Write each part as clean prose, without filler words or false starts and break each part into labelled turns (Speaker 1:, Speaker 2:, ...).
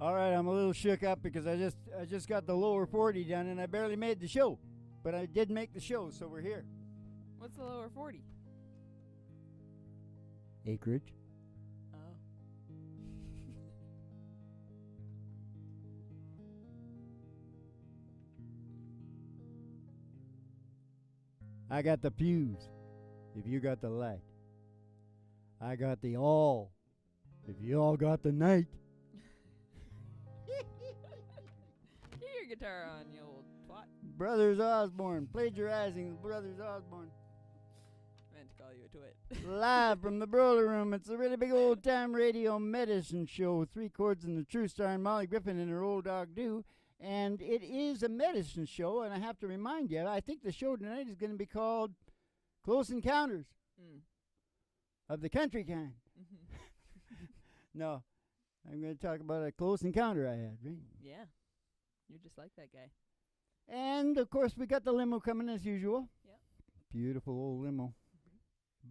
Speaker 1: All right, I'm a little shook up because I just got the lower 40 done and I barely made the show. But I did make the show, so we're here.
Speaker 2: What's the lower 40?
Speaker 1: Acreage.
Speaker 2: Oh.
Speaker 1: I got the fuse, if you got the light. I got the all, if you all got the night.
Speaker 2: Get your guitar on, you old twat.
Speaker 1: Brothers Osborne, plagiarizing Brothers Osborne.
Speaker 2: Meant to call you a twit.
Speaker 1: Live from the Broiler Room, it's a really big old time radio medicine show. 3 Chords and the True Star and Molly Griffin and her old dog Do. And it is a medicine show, and I have to remind you, I think the show tonight is going to be called Close Encounters of the Country Kind. No, I'm going to talk about a close encounter I had, right?
Speaker 2: Yeah. You're just like that guy.
Speaker 1: And, of course, we got the limo coming as usual.
Speaker 2: Yep.
Speaker 1: Beautiful old limo.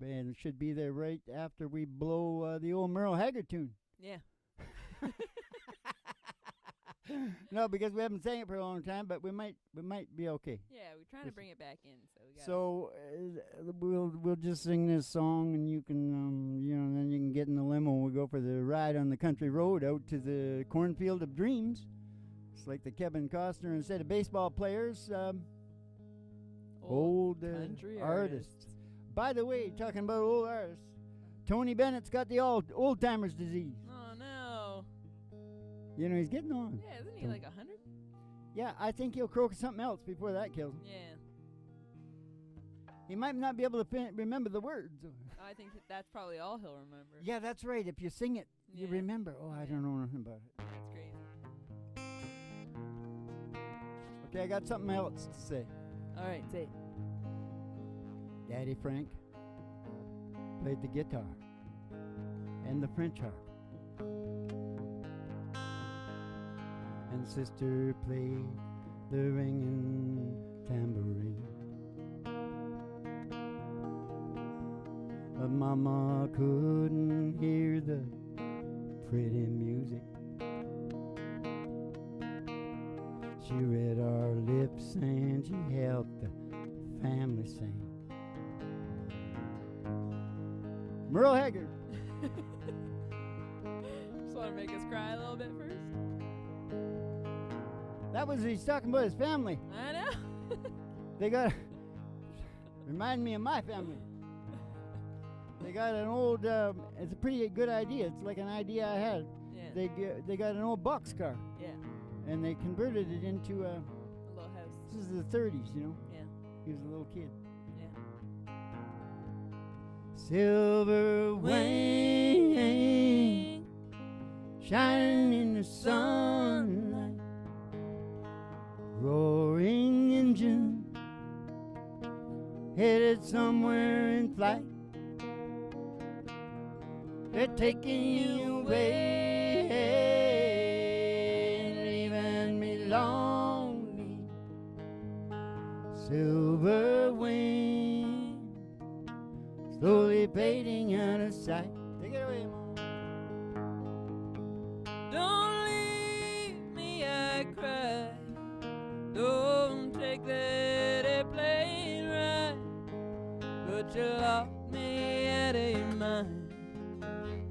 Speaker 1: And it should be there right after we blow the old Merle Haggard tune.
Speaker 2: Yeah.
Speaker 1: No, because we haven't sang it for a long time, but we might be okay.
Speaker 2: Yeah, we're trying to bring it back in, so we got.
Speaker 1: So we'll just sing this song, and you can then you can get in the limo. And we'll go for the ride on the country road out to the cornfield of dreams. It's like the Kevin Costner instead of baseball players, old
Speaker 2: country
Speaker 1: artists. By the way, talking about old artists, Tony Bennett's got the old timers disease.
Speaker 2: Oh no.
Speaker 1: You know, he's getting on.
Speaker 2: Yeah, isn't he like 100?
Speaker 1: Yeah, I think he'll croak something else before that kills him.
Speaker 2: Yeah.
Speaker 1: He might not be able to remember the words.
Speaker 2: I think that's probably all he'll remember.
Speaker 1: Yeah, that's right. If you sing it, you remember. Oh, I don't know nothing about it.
Speaker 2: That's crazy.
Speaker 1: Okay, I got something else to say.
Speaker 2: All right, say it.
Speaker 1: Daddy Frank played the guitar and the French harp. And Sister played the ringing tambourine. But Mama couldn't hear the pretty music. She read our lips and she helped the family sing. Merle Haggard.
Speaker 2: Just want to make us cry a little bit first.
Speaker 1: That was, he's talking about his family.
Speaker 2: I know.
Speaker 1: They got, remind me of my family. They got an old, it's a pretty good idea. It's like an idea I had.
Speaker 2: Yeah.
Speaker 1: They got an old boxcar.
Speaker 2: Yeah.
Speaker 1: And they converted it into
Speaker 2: a little house.
Speaker 1: This is the 30s, you know.
Speaker 2: Yeah.
Speaker 1: He was a little kid.
Speaker 2: Yeah.
Speaker 1: Silver wing shining in the sunlight, roaring engine headed somewhere in flight. They're taking you away, leaving me lonely. Silver wing slowly fading out of sight. Take it away, Mom.
Speaker 2: Don't leave me, I cry. Don't take that airplane ride. But you locked me out of your mind.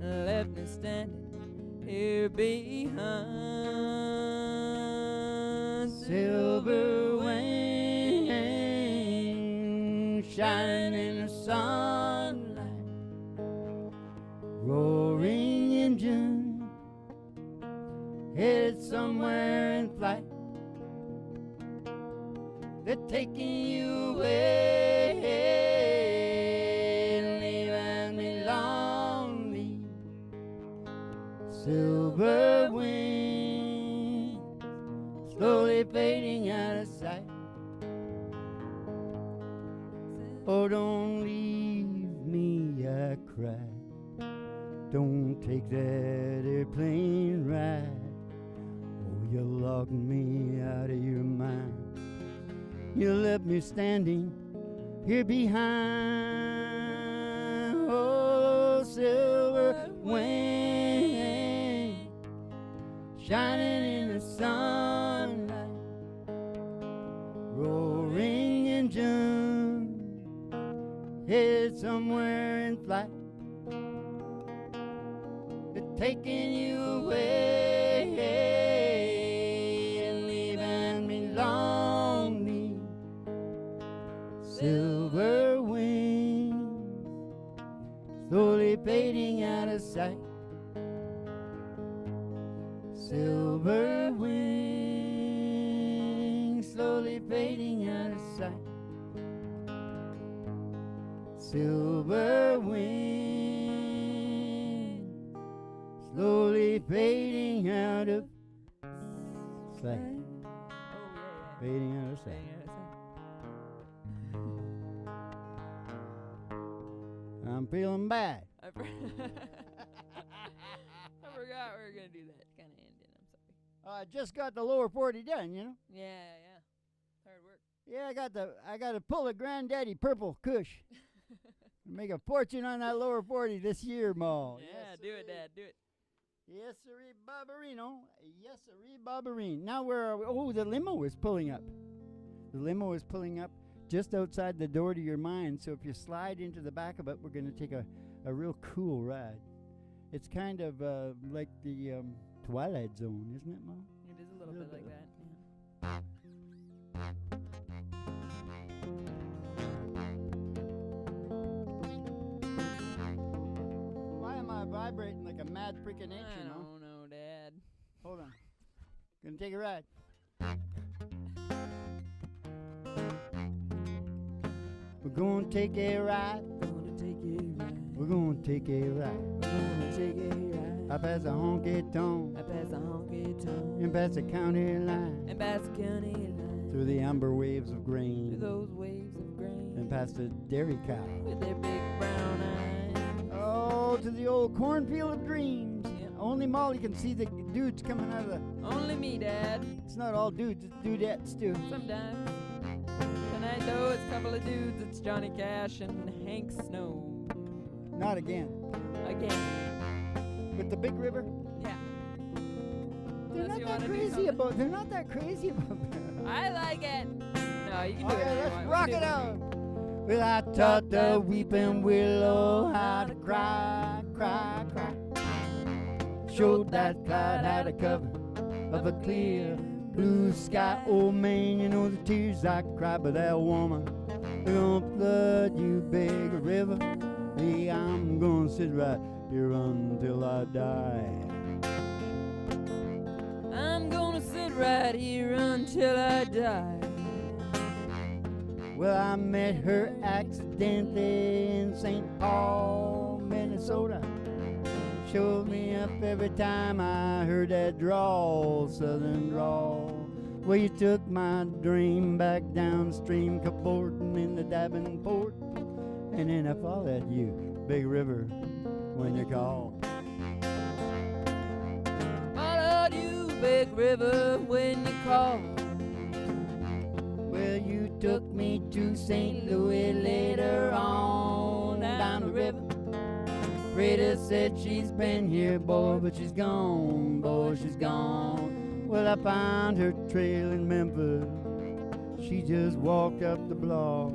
Speaker 2: Left me standing here behind.
Speaker 1: Silver wing shining in the sunlight, roaring engine headed somewhere in flight. They're taking you away, leaving me lonely. Silver wings slowly fading out of sight. Oh, don't leave me, I cry. Don't take that airplane ride. Oh, you locked me out of your mind. You left me standing here behind. Oh, silver wing shining in the sunlight, roaring engine, headed somewhere in flight. It's taking you away and leaving me lonely. Silver wings slowly fading out of sight. Silver wings slowly fading out of sight. Silver wings slowly fading out of sight. Fading out of sight. I'm feeling bad.
Speaker 2: I forgot we were gonna do that kind of ending. I'm sorry.
Speaker 1: I just got the lower 40 done, you know.
Speaker 2: Yeah. Hard work.
Speaker 1: Yeah, I got to pull a granddaddy purple Kush. Make a fortune on that lower 40 this year, Ma.
Speaker 2: Yeah,
Speaker 1: Yes,
Speaker 2: do it,
Speaker 1: sirree.
Speaker 2: Dad. Do it.
Speaker 1: Yes, sirree, Barbarino. Yes, sirree, Barbarine. Now where are we? Oh, the limo is pulling up. The limo is pulling up just outside the door to your mind. So if you slide into the back of it, we're going to take a real cool ride. It's kind of like the Twilight Zone, isn't it, Ma?
Speaker 2: It is a little bit like that.
Speaker 1: Why am I vibrating like a mad freaking
Speaker 2: Yeah.
Speaker 1: H,
Speaker 2: I
Speaker 1: you know?
Speaker 2: don't know, Dad.
Speaker 1: Hold on. Gonna take a ride. We're gonna take a ride. We're gonna take a ride. Up past the honky tonk. And past the county line. Through the amber waves of grain.
Speaker 2: Those waves of grain.
Speaker 1: And past the dairy cow.
Speaker 2: With their big brown eyes.
Speaker 1: Oh, to the old cornfield of dreams.
Speaker 2: Yeah.
Speaker 1: Only Molly can see the dudes coming out of the...
Speaker 2: Only me, Dad.
Speaker 1: It's not all dudes, it's dudettes too.
Speaker 2: Sometimes. Tonight, though, it's a couple of dudes. It's Johnny Cash and Hank Snow.
Speaker 1: Not again.
Speaker 2: Again.
Speaker 1: With the big river?
Speaker 2: Yeah.
Speaker 1: They're
Speaker 2: Unless
Speaker 1: not
Speaker 2: you
Speaker 1: that
Speaker 2: wanna do
Speaker 1: crazy
Speaker 2: something.
Speaker 1: about. They're not that crazy about that.
Speaker 2: I like it. No, you can do it.
Speaker 1: Okay,
Speaker 2: if you
Speaker 1: let's
Speaker 2: want. We
Speaker 1: rock
Speaker 2: can
Speaker 1: it
Speaker 2: do
Speaker 1: out. Well, I taught the weeping willow how to cry, cry, cry. Showed that cloud how to cover of a clear blue sky. Oh man, you know the tears I cried by that woman. They're gonna flood you, big river. Hey, I'm gonna sit right here until I die.
Speaker 2: I'm gonna sit right here until I die.
Speaker 1: Well, I met her accidentally in St. Paul, Minnesota. Showed me up every time I heard that drawl, southern drawl. Well, you took my dream back downstream, cavorting in the Davenport. And then I followed you, big river, when you call.
Speaker 2: Followed you, big river, when you call.
Speaker 1: Well, you took me to St. Louis later on down the river. Rita said she's been here, boy, but she's gone, boy, she's gone. Well, I found her trail in Memphis. She just walked up the block.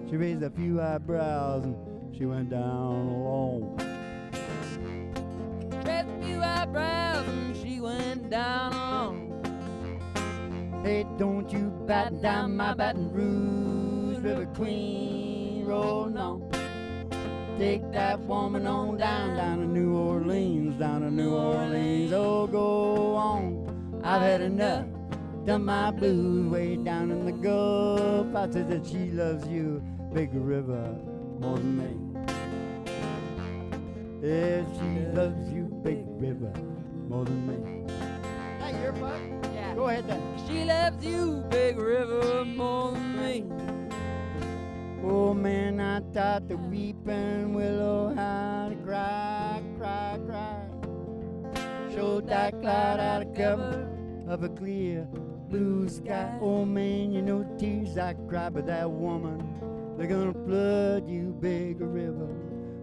Speaker 1: She raised a few eyebrows and she went down alone.
Speaker 2: Raised a few eyebrows and she went down alone.
Speaker 1: Hey, don't you batten down my Baton Rouge, River Queen, rolling on. Take that woman on down to New Orleans, down to New Orleans. Oh, go on. I've had enough. Done my blues way down in the Gulf. I said that she loves you, big river, more than me. Yeah, she loves you, big river, more than me. Hey, your part?
Speaker 2: Yeah.
Speaker 1: Go ahead then.
Speaker 2: She loves you, big river, more than me.
Speaker 1: Oh man, I taught the weeping willow how to cry, cry, cry. Showed that cloud out of cover of a clear blue sky. Oh man, you know the tears I cried by that woman. They're gonna flood you, big river,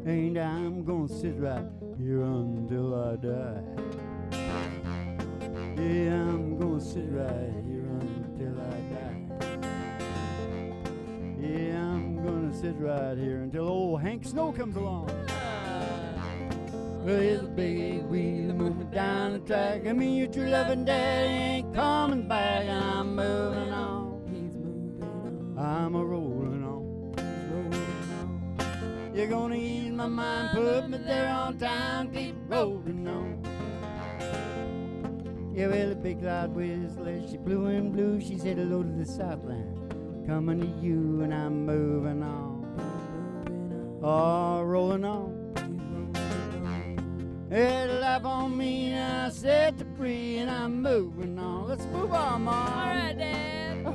Speaker 1: and I'm gonna sit right here until I die. Yeah, I'm gonna sit right here until I die. Yeah, I'm gonna sit right here until old Hank Snow comes along. Well, here's a big eight-wheeler moving down the track. I mean, your true loving daddy ain't coming back, and I'm moving on.
Speaker 2: He's moving on.
Speaker 1: I'm a rolling on.
Speaker 2: He's rolling on.
Speaker 1: You're gonna ease my mind, put me there on time, keep rolling on. Yeah, well, the big loud whistler, she blew and blew. She said hello to the Southland, coming to you, and I'm moving on. Oh, rolling on. Had a life on me, and I set it free, and I'm moving on. Let's move on, Mom.
Speaker 2: All right, Dad.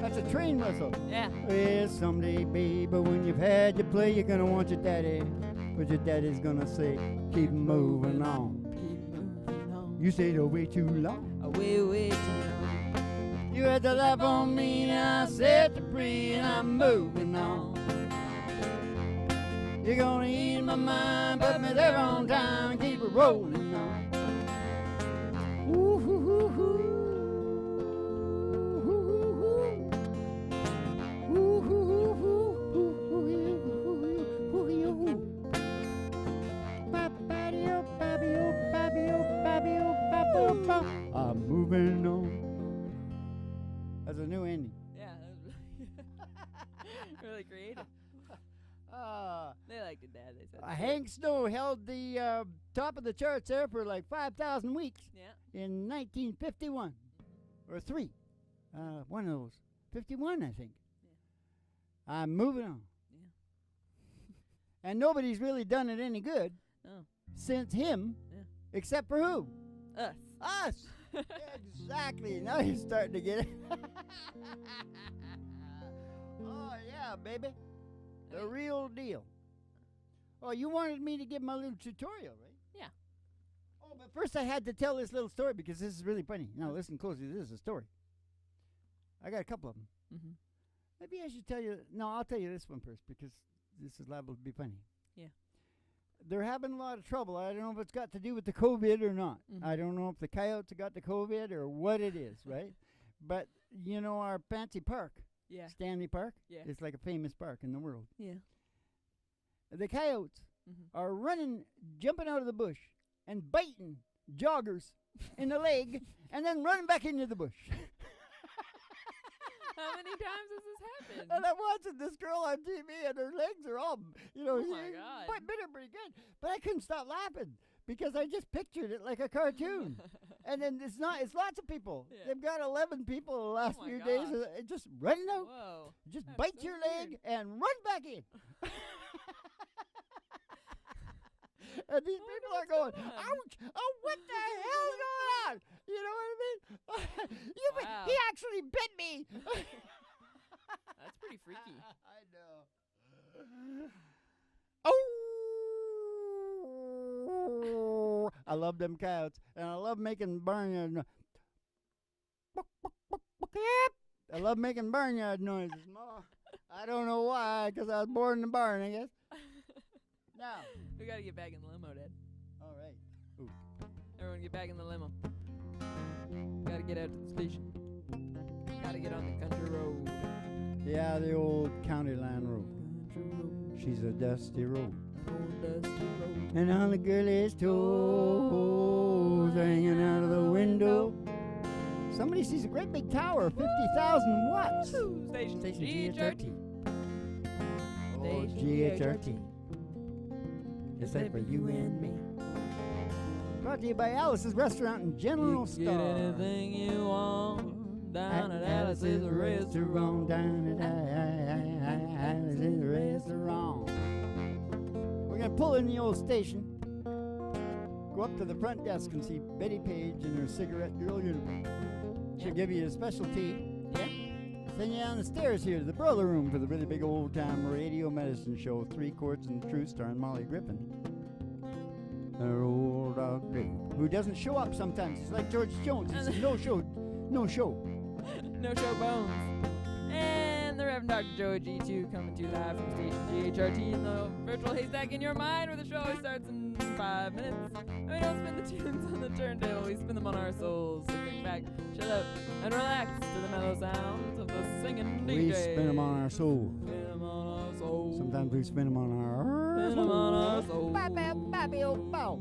Speaker 1: That's a train whistle.
Speaker 2: Yeah.
Speaker 1: Well, someday, baby, when you've had your play, you're gonna want your daddy. But your daddy's gonna say, keep moving on.
Speaker 2: Keep moving on.
Speaker 1: You stayed away too long.
Speaker 2: Way too long.
Speaker 1: You had to laugh on me, and I set you free, and I'm moving on. You're gonna ease my mind, put me there on time, and keep it rolling on. Ooh, hoo, hoo, hoo. I'm moving on. That's a new ending.
Speaker 2: Yeah, that was really creative. They liked it, Dad. They said.
Speaker 1: Hank Snow held the top of the charts there for like 5,000 weeks
Speaker 2: Yeah.
Speaker 1: in 1951 or 3. One of those. 51, I think.
Speaker 2: Yeah.
Speaker 1: I'm moving on.
Speaker 2: Yeah.
Speaker 1: And nobody's really done it any good since him, except for who?
Speaker 2: Us.
Speaker 1: Us. Exactly. Now you're starting to get it. Oh, yeah, baby. The real deal. Oh, you wanted me to give my little tutorial, right?
Speaker 2: Yeah.
Speaker 1: Oh, but first I had to tell this little story because this is really funny. Now, listen closely. This is a story. I got a couple of them.
Speaker 2: Mm-hmm.
Speaker 1: Maybe I should tell you. No, I'll tell you this one first because this is liable to be funny.
Speaker 2: Yeah.
Speaker 1: They're having a lot of trouble. I don't know if it's got to do with the COVID or not.
Speaker 2: Mm-hmm.
Speaker 1: I don't know if the coyotes got the COVID or what it is, right? But, you know, our fancy park,
Speaker 2: Yeah.
Speaker 1: Stanley Park,
Speaker 2: Yeah.
Speaker 1: it's like a famous park in the world.
Speaker 2: Yeah.
Speaker 1: The coyotes are running, jumping out of the bush and biting joggers in the leg and then running back into the bush.
Speaker 2: How many times has this happened?
Speaker 1: And I'm watching this girl on TV, and her legs are all, you know,
Speaker 2: Oh my God.
Speaker 1: bit her pretty good. But I couldn't stop laughing because I just pictured it like a cartoon. And then it's lots of people.
Speaker 2: Yeah.
Speaker 1: They've got 11 people the last
Speaker 2: Oh my
Speaker 1: few days,
Speaker 2: gosh.
Speaker 1: just running out,
Speaker 2: Whoa.
Speaker 1: just
Speaker 2: That's
Speaker 1: bite
Speaker 2: so
Speaker 1: your
Speaker 2: weird.
Speaker 1: leg and run back in. And these people are going, ouch, oh, what the hell's going on? You know what I mean?
Speaker 2: Wow.
Speaker 1: He actually bit me.
Speaker 2: That's pretty freaky.
Speaker 1: I know. Oh! I love them coyotes, and I love making barnyard. I love making barnyard noises. I don't know why, because I was born in the barn, I guess. Now.
Speaker 2: We gotta get back in the limo, Dad.
Speaker 1: All right. Ooh.
Speaker 2: Everyone get back in the limo. Gotta get out to the station. Gotta get on the country road.
Speaker 1: Yeah, the old county line road.
Speaker 2: Country road.
Speaker 1: She's a dusty road.
Speaker 2: Old dusty road.
Speaker 1: And on the girl's toes hanging out of the window. Somebody sees a great big tower, 50,000 watts.
Speaker 2: Station
Speaker 1: GHRT. Oh,
Speaker 2: Station
Speaker 1: GHRT. It's like for you and me. Brought to you by Alice's Restaurant and General
Speaker 2: You can
Speaker 1: Store.
Speaker 2: get anything you want down at Alice's Restaurant.
Speaker 1: Down at Alice's Restaurant. We're going to pull in the old station. Go up to the front desk and see Betty Page in her cigarette girl uniform. She'll give you a special tea.
Speaker 2: Yeah.
Speaker 1: Send you down the stairs here to the Broiler Room for the really big old-time radio medicine show, 3 Chords and the Truth, starring Molly Griffin. Her old dog Dave. who doesn't show up sometimes. He's like George Jones. He says, no show, no show.
Speaker 2: No show bones. And the Reverend Dr. Joey G2 coming to you live from station GHRT in the virtual haystack in your mind, where the show always starts in 5 minutes. And we don't spin the tunes on the turntable, we spin them on our souls. So kick back, chill out, and relax to the mellow sounds of the singing DJ.
Speaker 1: We spin them on our soul.
Speaker 2: Spin them on our soul.
Speaker 1: Sometimes we spin them on our
Speaker 2: Spin them on our soul.
Speaker 1: Ba-ba-ba-be-o-bow.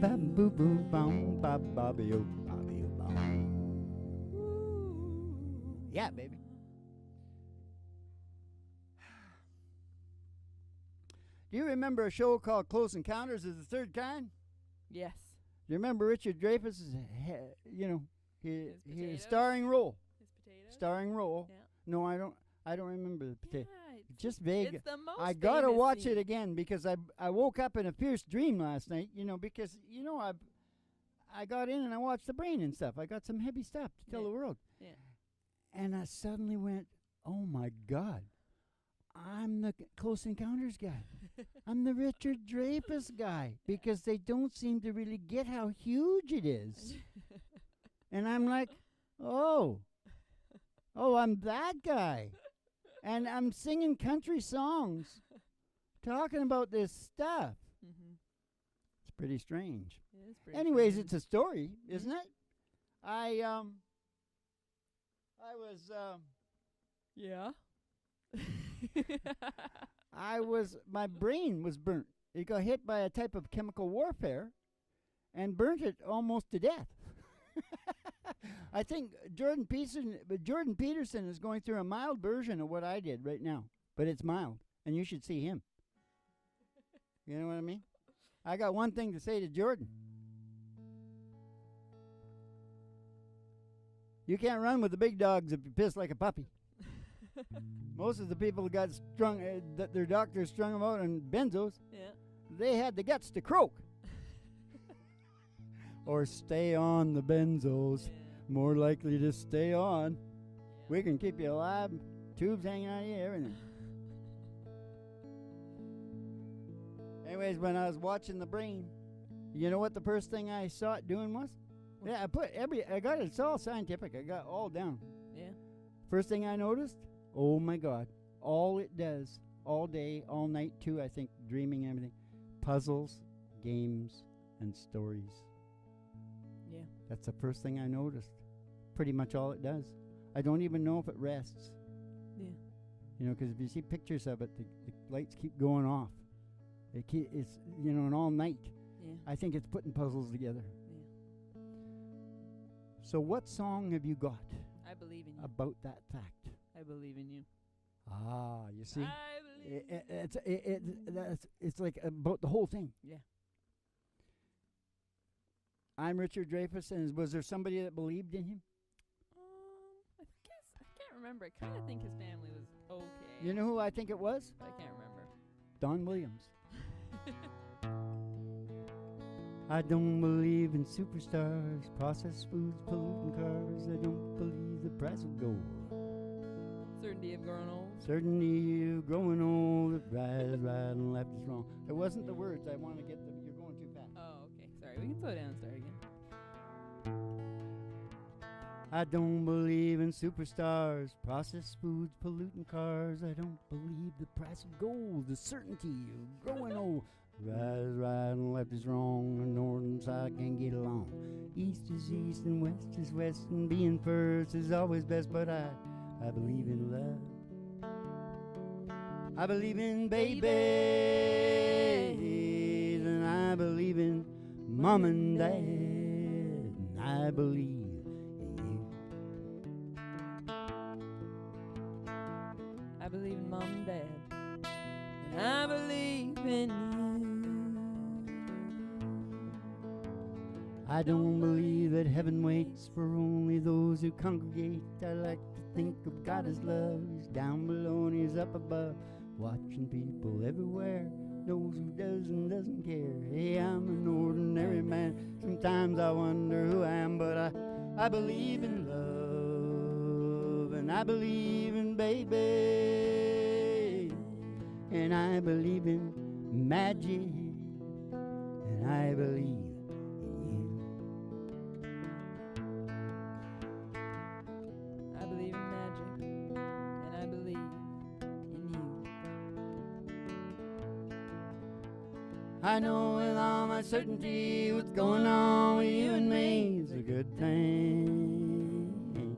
Speaker 1: Ba-boo-boo-bow. Ba-ba-be-o-bow. Yeah, baby. Do you remember a show called Close Encounters of the Third Kind?
Speaker 2: Yes.
Speaker 1: Do you remember Richard Dreyfuss? His
Speaker 2: potatoes?
Speaker 1: starring role.
Speaker 2: His potatoes?
Speaker 1: Starring role.
Speaker 2: Yeah.
Speaker 1: No, I don't remember the potato.
Speaker 2: Yeah,
Speaker 1: Just vague.
Speaker 2: it's the most
Speaker 1: I gotta
Speaker 2: famous
Speaker 1: watch
Speaker 2: scene.
Speaker 1: it again because I woke up in a fierce dream last night. Because I got in and I watched the brain and stuff. I got some heavy stuff to tell
Speaker 2: Yeah.
Speaker 1: the world.
Speaker 2: Yeah.
Speaker 1: And I suddenly went, oh my God, I'm the Close Encounters guy. I'm the Richard Dreyfuss guy because they don't seem to really get how huge it is. And I'm like, oh, I'm that guy. And I'm singing country songs talking about this stuff.
Speaker 2: Mm-hmm.
Speaker 1: It's pretty strange.
Speaker 2: It is pretty
Speaker 1: Anyways,
Speaker 2: strange.
Speaker 1: it's a story, isn't it? I was
Speaker 2: Yeah.
Speaker 1: my brain was burnt. It got hit by a type of chemical warfare and burnt it almost to death. I think Jordan Peterson is going through a mild version of what I did right now, but it's mild, and you should see him. You know what I mean? I got one thing to say to Jordan. You can't run with the big dogs if you piss like a puppy. Most of the people got strung, that their doctors strung them out on benzos,
Speaker 2: Yeah.
Speaker 1: they had the guts to croak. Or stay on the benzos.
Speaker 2: Yeah.
Speaker 1: More likely to stay on.
Speaker 2: Yeah.
Speaker 1: We can keep you alive, tubes hanging out of you, everything. Anyways, when I was watching the brain, you know what the first thing I saw it doing was? Yeah, I got it, it's all scientific. I got all down.
Speaker 2: Yeah.
Speaker 1: First thing I noticed, oh my God, all it does, all day, all night too, I think, dreaming and everything, puzzles, games, and stories.
Speaker 2: Yeah.
Speaker 1: That's the first thing I noticed. Pretty much all it does. I don't even know if it rests.
Speaker 2: Yeah.
Speaker 1: You know, because if you see pictures of it, the lights keep going off. It's, and all night.
Speaker 2: Yeah.
Speaker 1: I think it's putting puzzles together.
Speaker 2: Yeah.
Speaker 1: So what song have you got
Speaker 2: I believe in you.
Speaker 1: about that fact?
Speaker 2: I believe in you.
Speaker 1: Ah, you see?
Speaker 2: I believe.
Speaker 1: It's like about the whole thing.
Speaker 2: Yeah.
Speaker 1: I'm Richard Dreyfuss, and was there somebody that believed in him?
Speaker 2: I can't remember. I kind of think his family was okay.
Speaker 1: You know who I think it was?
Speaker 2: But I can't remember.
Speaker 1: Don Williams. I don't believe in superstars, processed foods, polluting cars. I don't believe the price of gold.
Speaker 2: Certainty of growing old.
Speaker 1: Certainty of growing old. Right is right and left is wrong. It wasn't the words. I want to get them. You're going too fast.
Speaker 2: Oh, okay. Sorry. We can slow down and start again.
Speaker 1: I don't believe in superstars, processed foods, polluting cars. I don't believe the price of gold, the certainty of growing old. Right is right and left is wrong, the north and south can't get along. East is east and west is west, and being first is always best, but I believe in love. I believe in babies, and I believe in mom and dad, and I believe in you.
Speaker 2: I believe in mom and dad. And I believe in you.
Speaker 1: I don't believe that heaven waits for only those who congregate. I like to think of God as love. He's down below and he's up above, watching people everywhere, knows who does and doesn't care. Hey, I'm an ordinary man. Sometimes I wonder who I am, but I believe in love, and I believe in baby, and I believe in magic, and I believe I know with all my certainty what's going on with you and me is a good thing.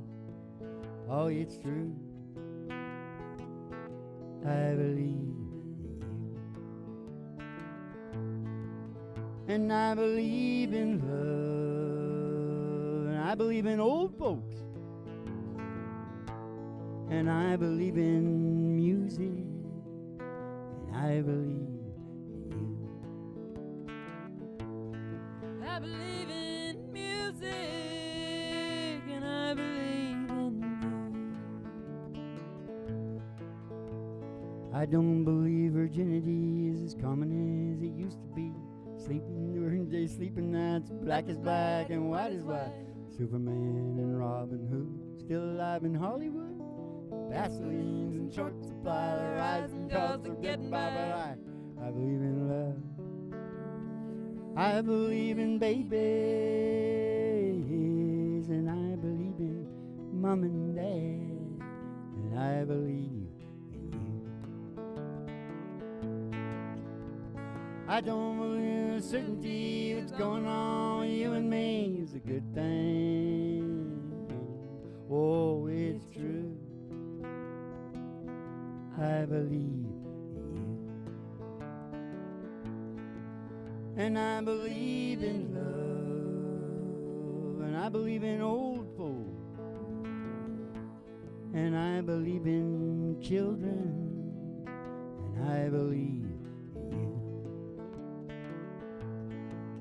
Speaker 1: Oh, it's true. I believe in you. And I believe in love. And I believe in old folks. And I believe in music. And I believe in you.
Speaker 2: I believe in music, and I believe in you.
Speaker 1: I don't believe virginity is as common as it used to be. Sleeping during the day, sleeping nights, black is black and white is white. Superman and Robin Hood, still alive in Hollywood. Vaselines and short supply, the rising costs of getting by, but I believe in love. I believe in babies, and I believe in mom and dad, and I believe in you. I don't believe in certainty what's going on with you and me is a good thing. Oh, it's true. I believe in you. And I believe in love. And I believe in old folk. And I believe in children. And I believe in you.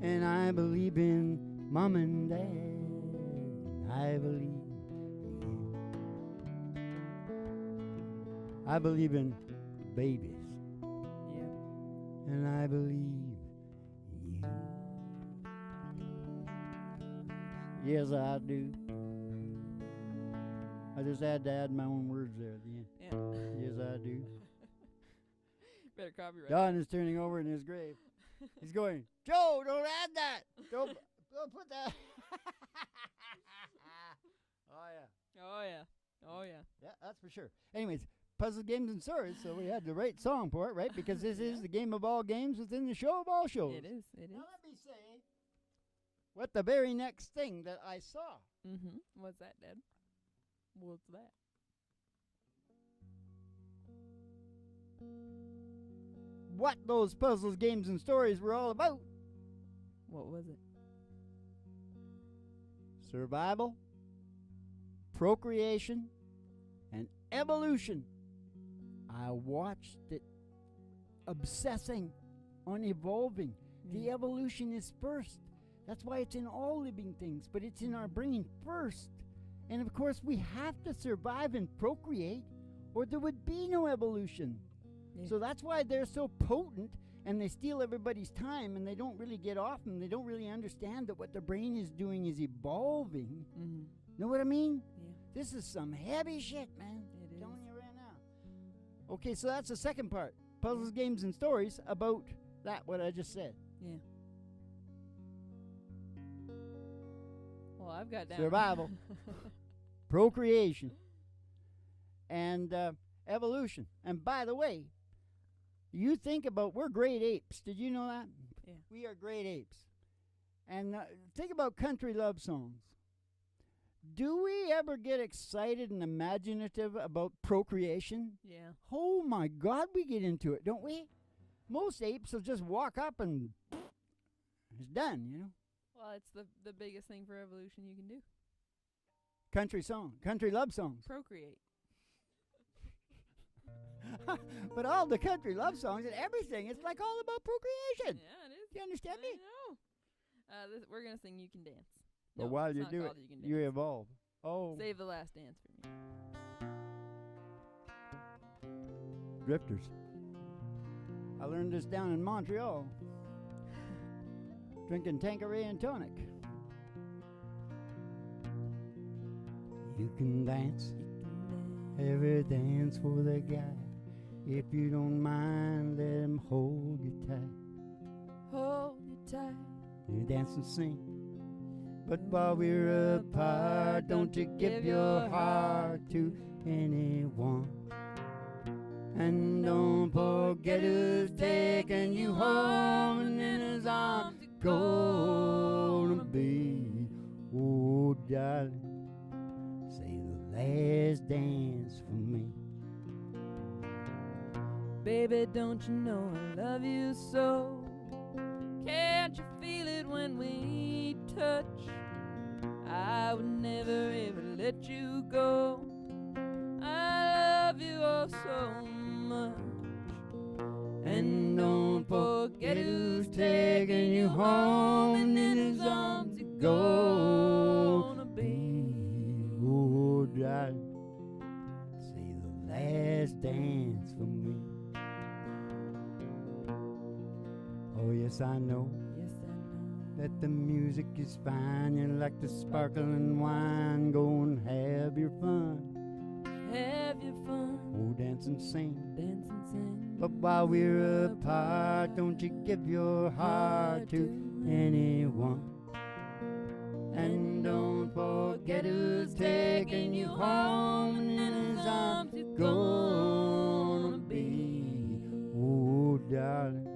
Speaker 1: And I believe in mom and dad. And I believe in you. I believe in babies.
Speaker 2: Yep.
Speaker 1: And I believe in you. Yes, I do. I just had to add my own words there at the end.
Speaker 2: Yeah.
Speaker 1: Yes, I do.
Speaker 2: Better copyright.
Speaker 1: Don is turning over in his grave. He's going, Joe, don't add that. Don't put that. Oh, yeah.
Speaker 2: Oh yeah. Oh yeah.
Speaker 1: Yeah, that's for sure. Anyways, puzzle games and stories, so we had the right song for it, right? Because this is the game of all games within the show of all shows.
Speaker 2: It is. It is.
Speaker 1: Now let me say what the very next thing that I saw.
Speaker 2: Mm-hmm. What's that, Dad? What's that?
Speaker 1: What those puzzles, games, and stories were all about.
Speaker 2: What was it?
Speaker 1: Survival, procreation, and evolution. I watched it obsessing on evolving. The evolution is first. That's why it's in all living things, but it's in our brain first. And of course, we have to survive and procreate, or there would be no evolution.
Speaker 2: Yeah.
Speaker 1: So that's why they're so potent, and they steal everybody's time, and they don't really get off them. They don't really understand that what the brain is doing is evolving.
Speaker 2: Mm-hmm.
Speaker 1: Know what I mean?
Speaker 2: Yeah.
Speaker 1: This is some heavy shit, man.
Speaker 2: It is.
Speaker 1: Telling you right now. Okay, so that's the second part. Puzzles, games, and stories about that, what I just said.
Speaker 2: Yeah. Well, I've got down
Speaker 1: Survival, procreation, and evolution. And by the way, you think about, we're great apes. Did you know that?
Speaker 2: Yeah.
Speaker 1: We are great apes. And think about country love songs. Do we ever get excited and imaginative about procreation?
Speaker 2: Yeah.
Speaker 1: Oh my God, we get into it, don't we? Most apes will just walk up and it's done, you know.
Speaker 2: Well, it's the biggest thing for evolution you can do.
Speaker 1: Country song, country love songs.
Speaker 2: Procreate.
Speaker 1: But all the country love songs and everything, it's like all about procreation.
Speaker 2: Yeah, it is.
Speaker 1: Do you understand me?
Speaker 2: I know. We're gonna sing "You Can Dance."
Speaker 1: But
Speaker 2: No,
Speaker 1: while
Speaker 2: it's
Speaker 1: you
Speaker 2: not
Speaker 1: do it,
Speaker 2: called You Can
Speaker 1: you
Speaker 2: Dance.
Speaker 1: evolve. Oh,
Speaker 2: Save the last dance for me.
Speaker 1: drifters. I learned this down in Montreal. Drinking Tanqueray and tonic. You can dance, every dance for the guy. If you don't mind, let him hold you tight.
Speaker 2: Hold you tight.
Speaker 1: You dance and sing. But while we're apart, don't you give your heart to anyone. And don't forget who's taking you home, and in his arms you're gonna be. Oh, darling, say the last dance for me.
Speaker 2: Baby, don't you know I love you so? Can't you feel it when we touch? I would never ever let you go. I love you oh so much. And don't forget who's taking you home, and in his arms you're gonna be.
Speaker 1: Oh, darling, say the last dance for me. Oh, yes, I know
Speaker 2: Yes, I know
Speaker 1: that the music is fine. You like the sparkling wine. Go and have your fun.
Speaker 2: have your fun,
Speaker 1: Oh, dance and sing.
Speaker 2: dance and sing.
Speaker 1: But while we're apart, don't you give your heart to anyone. And don't forget who's taking you home, and in his arms you're gonna be. Oh, darling,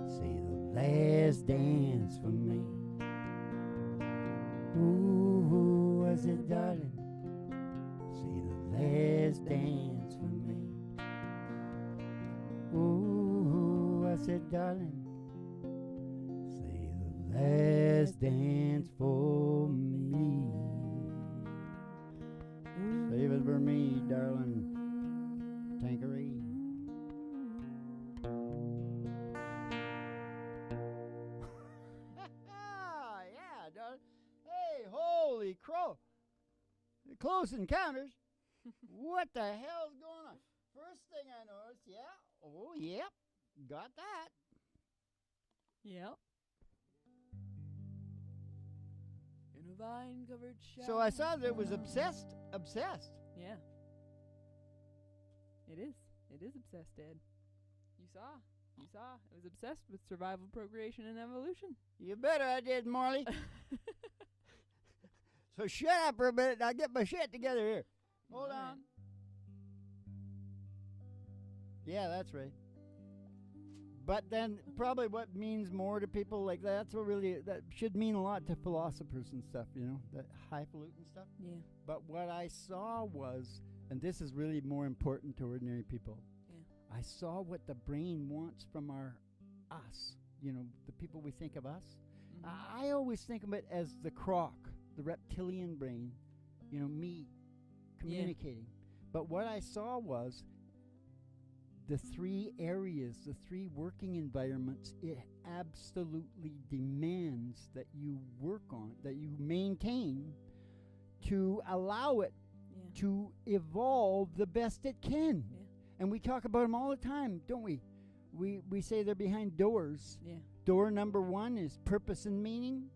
Speaker 1: say the last dance for me. Ooh, I said, darling, say the last dance for me. Ooh, I said, darling, say the last dance for me. Save it for me, darling. Tankery. Yeah, darling. Hey, holy crow. Close encounters. What the hell's going on? First thing I noticed, yeah. Oh, yep. Got that.
Speaker 2: Yep. In a vine-covered shadow.
Speaker 1: So I saw that it was obsessed. Obsessed.
Speaker 2: Yeah. It is. It is obsessed, Dad. You saw. You saw. It was obsessed with survival, procreation, and evolution.
Speaker 1: You better I did, Marley. So shut up for a minute and I'll get my shit together here. Hold
Speaker 2: Right.
Speaker 1: on. Yeah, that's right. But then probably what means more to people, like that's what really, that should mean a lot to philosophers and stuff, you know, that highfalutin stuff.
Speaker 2: Yeah.
Speaker 1: But what I saw was, and this is really more important to ordinary people,
Speaker 2: Yeah.
Speaker 1: I saw what the brain wants from us, you know, the people we think of us.
Speaker 2: Mhm.
Speaker 1: I always think of it as the croc, the reptilian brain, you know, me communicating. But what I saw was the three areas, the three working environments, it absolutely demands that you work on, that you maintain to allow it
Speaker 2: Yeah.
Speaker 1: to evolve the best it can.
Speaker 2: Yeah.
Speaker 1: And we talk about them all the time, don't we? We say they're behind doors.
Speaker 2: Yeah.
Speaker 1: Door number 1 is purpose and meaning.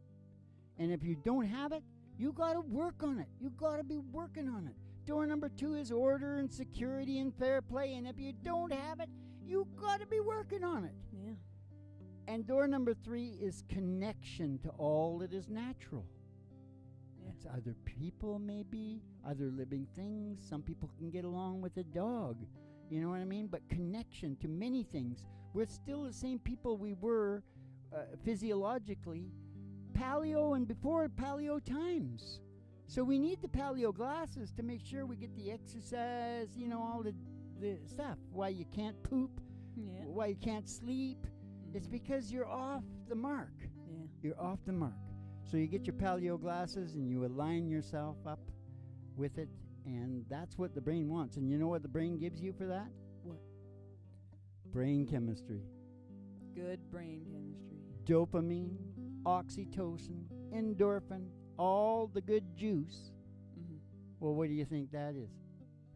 Speaker 1: And if you don't have it, you got to work on it. You got to be working on it. Door number 2 is order and security and fair play. And if you don't have it, you got to be working on it.
Speaker 2: Yeah.
Speaker 1: And door number 3 is connection to all that is natural.
Speaker 2: Yeah.
Speaker 1: It's other people, maybe, other living things. Some people can get along with a dog. You know what I mean? But connection to many things. We're still the same people we were physiologically, paleo and before paleo times. So we need the paleo glasses to make sure we get the exercise, you know, all the stuff. Why you can't poop,
Speaker 2: Yeah.
Speaker 1: why you can't sleep. It's because you're off the mark.
Speaker 2: Yeah.
Speaker 1: You're off the mark. So you get your paleo glasses and you align yourself up with it, and that's what the brain wants. And you know what the brain gives you for that?
Speaker 2: What?
Speaker 1: Brain chemistry.
Speaker 2: Good brain chemistry.
Speaker 1: Dopamine, oxytocin, endorphin, all the good juice.
Speaker 2: Mm-hmm.
Speaker 1: Well, what do you think that is?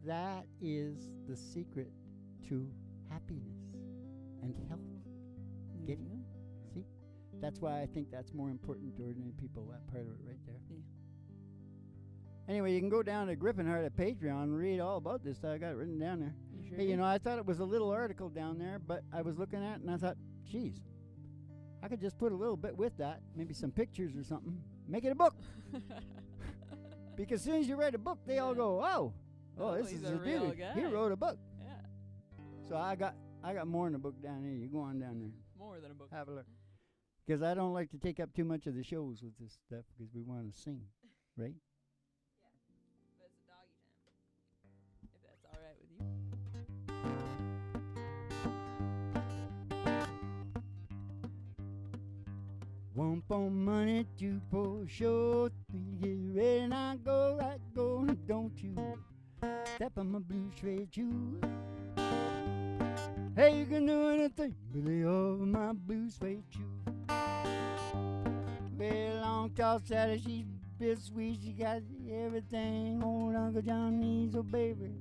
Speaker 1: That is the secret to happiness and health. Get it? See? That's why I think that's more important to ordinary people, that part of it right there.
Speaker 2: Yeah.
Speaker 1: Anyway, you can go down to Griffinheart at Patreon and read all about this. I got it written down there.
Speaker 2: You sure
Speaker 1: Hey, you
Speaker 2: did?
Speaker 1: know, I thought it was a little article down there, but I was looking at it and I thought, geez, I could just put a little bit with that, maybe some pictures or something. Make it a book. Because as soon as you write a book, they all go, oh,
Speaker 2: Oh,
Speaker 1: this
Speaker 2: he's
Speaker 1: is
Speaker 2: a
Speaker 1: a
Speaker 2: real
Speaker 1: dude.
Speaker 2: guy.
Speaker 1: He wrote a book.
Speaker 2: Yeah.
Speaker 1: So I got more in the book down there. You go on down there.
Speaker 2: More than a book.
Speaker 1: Have a look. Because I don't like to take up too much of the shows with this stuff because we want to sing, right?
Speaker 2: But it's a doggy time. If that's all right with you.
Speaker 1: One for money, two for show, three get ready, now go, right, go, don't you step on my blue suede shoe. Hey, you can do anything, but lay off my blue suede shoe. Well, long, tall, Sally, she's bittersweet, she got everything old Uncle John needs, oh baby.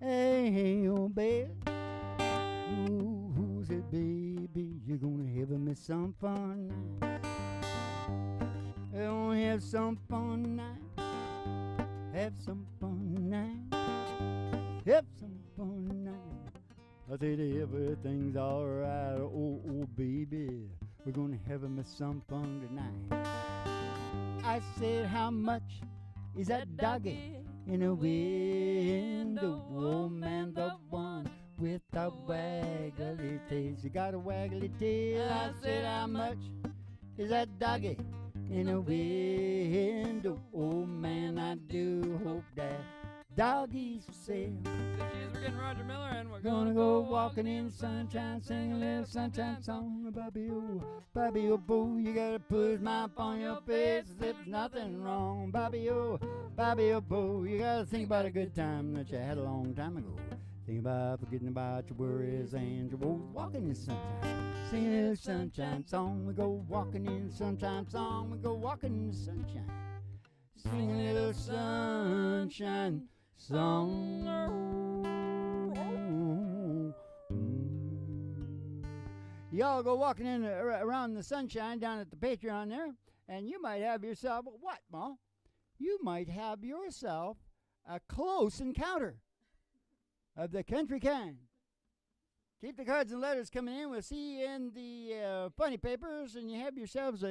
Speaker 1: Hey, oh baby. Ooh, who said, baby, you're gonna have me some fun tonight. You're gonna have some fun tonight. Have some fun tonight. Have some fun tonight. I said everything's alright, oh baby. We're gonna have me some fun tonight. I said, how much is that doggy in the window? Oh man, the one with a waggly tail. You got a waggly tail. I said, how much is that doggy in the window? Oh man, I do hope that doggies for sale.
Speaker 2: So cheers, we're getting Roger Miller, and we're
Speaker 1: Gonna go walking in the sunshine, sing a little sunshine song. Bobby, oh, boo, you gotta put a smile on your face as if there's nothing wrong. Bobby, oh, boo, you gotta think about a good time that you had a long time ago. Think about forgetting about your worries and your woes. Walking in the sunshine, sing a little sunshine song. We go walking in the sunshine song. We go walking in the sunshine, sing a little sunshine song. Y'all go walking in around the sunshine down at the Patreon there, and you might have yourself what, Ma? You might have yourself a close encounter of the country kind. Keep the cards and letters coming in. We'll see you in the funny papers, and you have yourselves a